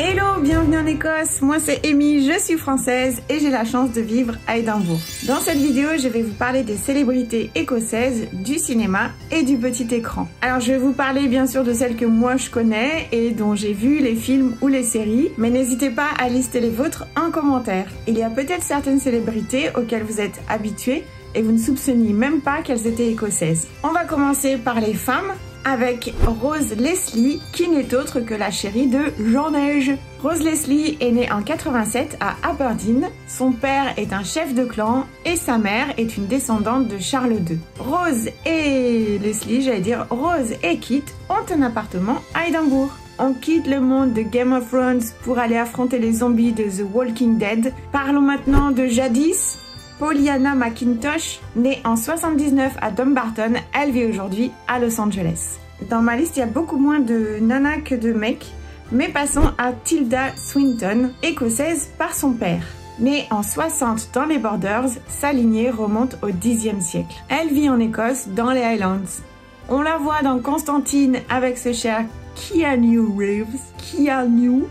Hello, bienvenue en Écosse, moi c'est Amy, je suis française et j'ai la chance de vivre à Édimbourg. Dans cette vidéo, je vais vous parler des célébrités écossaises, du cinéma et du petit écran. Alors je vais vous parler bien sûr de celles que moi je connais et dont j'ai vu les films ou les séries, mais n'hésitez pas à lister les vôtres en commentaire. Il y a peut-être certaines célébrités auxquelles vous êtes habitués et vous ne soupçonniez même pas qu'elles étaient écossaises. On va commencer par les femmes, avec Rose Leslie, qui n'est autre que la chérie de Jean Neige. Rose Leslie est née en 87 à Aberdeen. Son père est un chef de clan et sa mère est une descendante de Charles II. Rose et Leslie, j'allais dire Rose et Kit, ont un appartement à Édimbourg. On quitte le monde de Game of Thrones pour aller affronter les zombies de The Walking Dead. Parlons maintenant de jadis. Pollyanna McIntosh, née en 79 à Dumbarton, elle vit aujourd'hui à Los Angeles. Dans ma liste, il y a beaucoup moins de nanas que de mecs, mais passons à Tilda Swinton, écossaise par son père. Née en 60 dans les Borders, sa lignée remonte au Xe siècle. Elle vit en Écosse, dans les Highlands. On la voit dans Constantine avec ce cher Keanu Reeves. Keanu.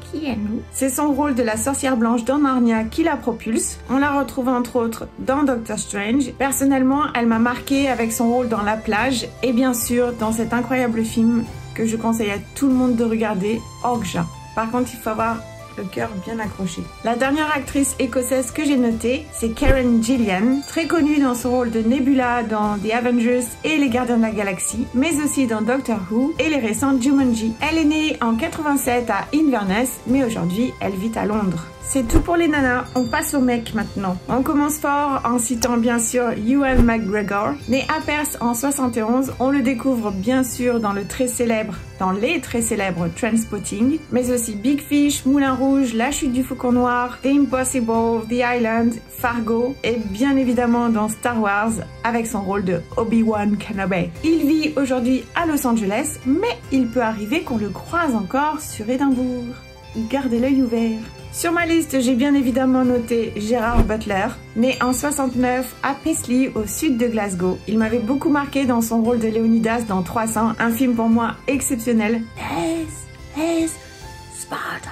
C'est son rôle de la sorcière blanche dans Narnia qui la propulse. On la retrouve entre autres dans Doctor Strange. Personnellement, elle m'a marqué avec son rôle dans La Plage et bien sûr dans cet incroyable film que je conseille à tout le monde de regarder, Okja. Par contre, il faut avoir le cœur bien accroché. La dernière actrice écossaise que j'ai notée, c'est Karen Gillan, très connue dans son rôle de Nebula dans The Avengers et les Gardiens de la Galaxie, mais aussi dans Doctor Who et les récents Jumanji. Elle est née en 87 à Inverness, mais aujourd'hui elle vit à Londres. C'est tout pour les nanas, on passe aux mecs maintenant. On commence fort en citant bien sûr Ewan McGregor. Né à Perth en 71, on le découvre bien sûr dans les très célèbres Trainspotting, mais aussi Big Fish, Moulin Rouge, La Chute du Faucon Noir, The Impossible, The Island, Fargo et bien évidemment dans Star Wars avec son rôle de Obi-Wan Kenobi. Il vit aujourd'hui à Los Angeles, mais il peut arriver qu'on le croise encore sur Édimbourg. Gardez l'œil ouvert. Sur ma liste, j'ai bien évidemment noté Gerard Butler, né en 69 à Paisley, au sud de Glasgow. Il m'avait beaucoup marqué dans son rôle de Léonidas dans 300, un film pour moi exceptionnel. Sparta.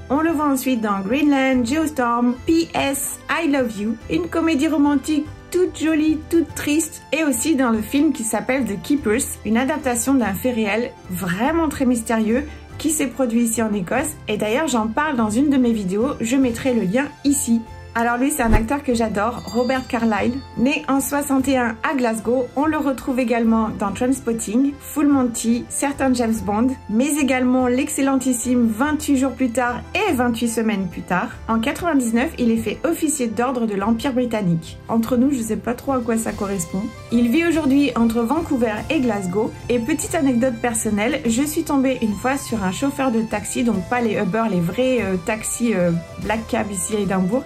On le voit ensuite dans Greenland, Geostorm, P.S. I Love You, une comédie romantique toute jolie, toute triste, et aussi dans le film qui s'appelle The Keepers, une adaptation d'un fait réel vraiment très mystérieux qui s'est produit ici en Écosse, et d'ailleurs j'en parle dans une de mes vidéos, je mettrai le lien ici. Alors lui c'est un acteur que j'adore, Robert Carlyle, né en 61 à Glasgow, on le retrouve également dans Trainspotting, Full Monty, certains James Bond, mais également l'excellentissime 28 jours plus tard et 28 semaines plus tard. En 99, il est fait officier d'ordre de l'Empire britannique. Entre nous, je sais pas trop à quoi ça correspond. Il vit aujourd'hui entre Vancouver et Glasgow, et petite anecdote personnelle, je suis tombée une fois sur un chauffeur de taxi, donc pas les Uber, les vrais taxis Black Cab ici à Édimbourg,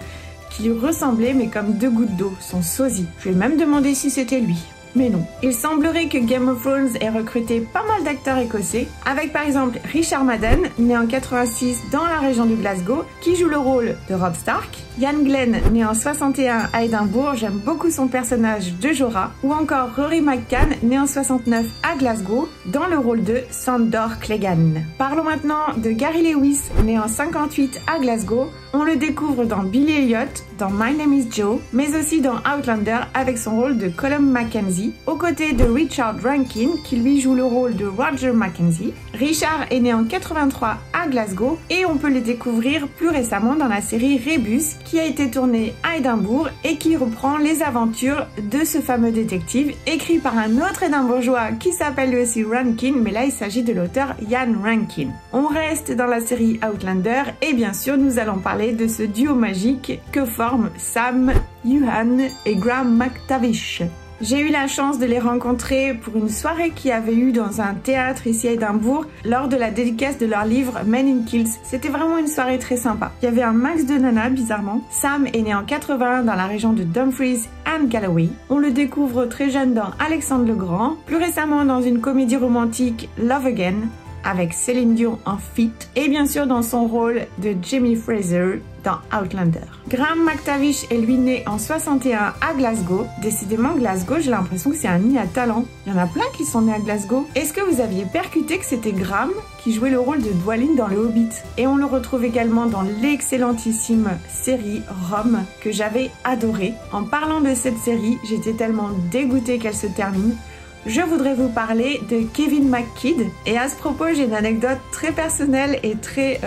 qui lui ressemblait mais comme deux gouttes d'eau, son sosie. Je lui ai même demandé si c'était lui. Mais non. Il semblerait que Game of Thrones ait recruté pas mal d'acteurs écossais, avec par exemple Richard Madden, né en 86 dans la région de Glasgow, qui joue le rôle de Robb Stark, Ian Glenn, né en 61 à Édimbourg, j'aime beaucoup son personnage de Jorah, ou encore Rory McCann, né en 69 à Glasgow, dans le rôle de Sandor Clegane. Parlons maintenant de Gary Lewis, né en 58 à Glasgow. On le découvre dans Billy Elliot, dans My Name is Joe, mais aussi dans Outlander avec son rôle de Colum Mackenzie, aux côtés de Richard Rankin, qui lui joue le rôle de Roger Mackenzie. Richard est né en 83 à Glasgow et on peut le découvrir plus récemment dans la série Rebus, qui a été tournée à Édimbourg et qui reprend les aventures de ce fameux détective, écrit par un autre édimbourgeois qui s'appelle lui aussi Rankin, mais là il s'agit de l'auteur Ian Rankin. On reste dans la série Outlander et bien sûr nous allons parler de ce duo magique que forment Sam Youhan et Graham McTavish. J'ai eu la chance de les rencontrer pour une soirée qu'il y avait eu dans un théâtre ici à Édimbourg lors de la dédicace de leur livre Men in Kilts. C'était vraiment une soirée très sympa. Il y avait un max de nanas bizarrement. Sam est né en 80 dans la région de Dumfries and Galloway. On le découvre très jeune dans Alexandre le Grand, plus récemment dans une comédie romantique Love Again avec Céline Dion en feat, et bien sûr dans son rôle de Jamie Fraser dans Outlander. Graham McTavish est lui né en 61 à Glasgow. Décidément, Glasgow, j'ai l'impression que c'est un nid à talent. Il y en a plein qui sont nés à Glasgow. Est-ce que vous aviez percuté que c'était Graham qui jouait le rôle de Dwalin dans Le Hobbit? Et on le retrouve également dans l'excellentissime série Rome que j'avais adorée. En parlant de cette série, j'étais tellement dégoûtée qu'elle se termine. Je voudrais vous parler de Kevin McKidd. Et à ce propos, j'ai une anecdote très personnelle et très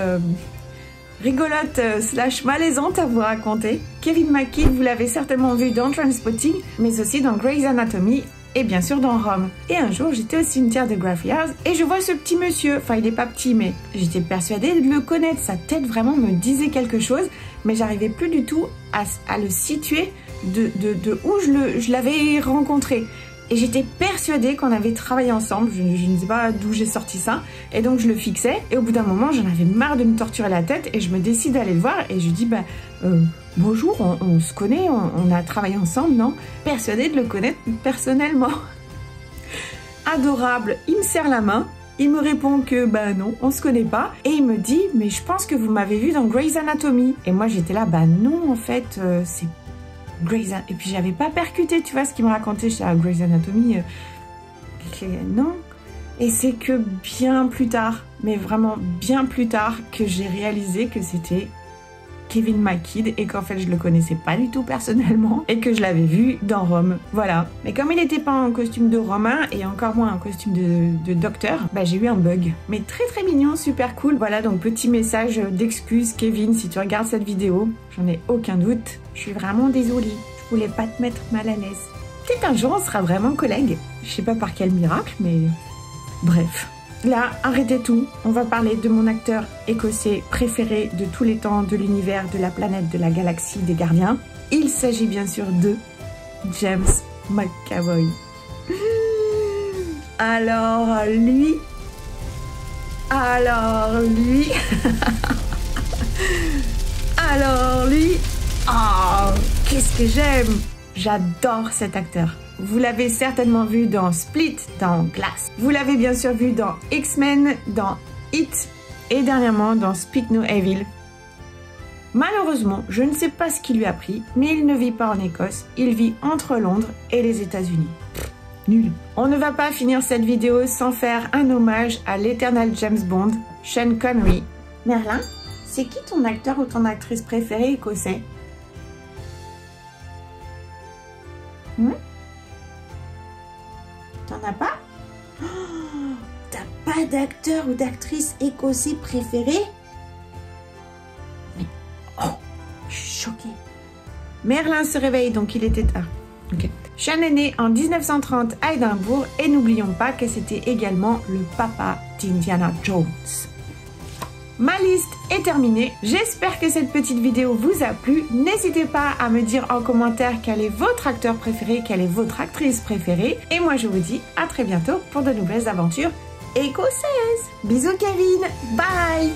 rigolote slash malaisante à vous raconter. Kevin McKidd, vous l'avez certainement vu dans Trainspotting, mais aussi dans Grey's Anatomy et bien sûr dans Rome. Et un jour, j'étais au cimetière de Graveyard et je vois ce petit monsieur. Enfin, il est pas petit, mais j'étais persuadée de le connaître. Sa tête vraiment me disait quelque chose, mais j'arrivais plus du tout à le situer de où je l'avais rencontré. Et j'étais persuadée qu'on avait travaillé ensemble, je ne sais pas d'où j'ai sorti ça, et donc je le fixais, et au bout d'un moment j'en avais marre de me torturer la tête, et je me décide d'aller le voir, et je dis bonjour, on se connaît, on a travaillé ensemble, non? Persuadée de le connaître personnellement. Adorable, il me serre la main, il me répond que non, on se connaît pas, et il me dit mais je pense que vous m'avez vu dans Grey's Anatomy. Et moi j'étais là, non en fait, c'est Grey's Anatomy. Et puis j'avais pas percuté, tu vois, ce qu'il me racontait chez Grey's Anatomy. Non. Et c'est que bien plus tard, mais vraiment bien plus tard, que j'ai réalisé que c'était Kevin McKidd et qu'en fait je le connaissais pas du tout personnellement et que je l'avais vu dans Rome. Voilà. Mais comme il n'était pas en costume de romain et encore moins en costume de docteur, j'ai eu un bug. Mais très très mignon, super cool. Voilà, donc petit message d'excuse Kevin, si tu regardes cette vidéo, j'en ai aucun doute. Je suis vraiment désolée. Je voulais pas te mettre mal à l'aise. Peut-être un jour on sera vraiment collègues. Je sais pas par quel miracle, mais bref. Là, arrêtez tout, on va parler de mon acteur écossais préféré de tous les temps, de l'univers, de la planète, de la galaxie, des gardiens. Il s'agit bien sûr de James McAvoy. Alors lui... Oh, qu'est-ce que j'aime! J'adore cet acteur. Vous l'avez certainement vu dans Split, dans Glass. Vous l'avez bien sûr vu dans X-Men, dans It et dernièrement dans Speak No Evil. Malheureusement, je ne sais pas ce qui lui a pris, mais il ne vit pas en Écosse, il vit entre Londres et les États-Unis. Nul. On ne va pas finir cette vidéo sans faire un hommage à l'éternel James Bond, Sean Connery. Merlin, c'est qui ton acteur ou ton actrice préférée écossais? T'en as pas? Oh, t'as pas d'acteur ou d'actrice écossais préféré? Mais oh, je suis choquée. Merlin se réveille, donc il était tard. Okay. Sean est né en 1930 à Édimbourg et n'oublions pas que c'était également le papa d'Indiana Jones. Ma liste est terminée. J'espère que cette petite vidéo vous a plu. N'hésitez pas à me dire en commentaire quel est votre acteur préféré, quelle est votre actrice préférée. Et moi, je vous dis à très bientôt pour de nouvelles aventures écossaises. Bisous Kevin, bye!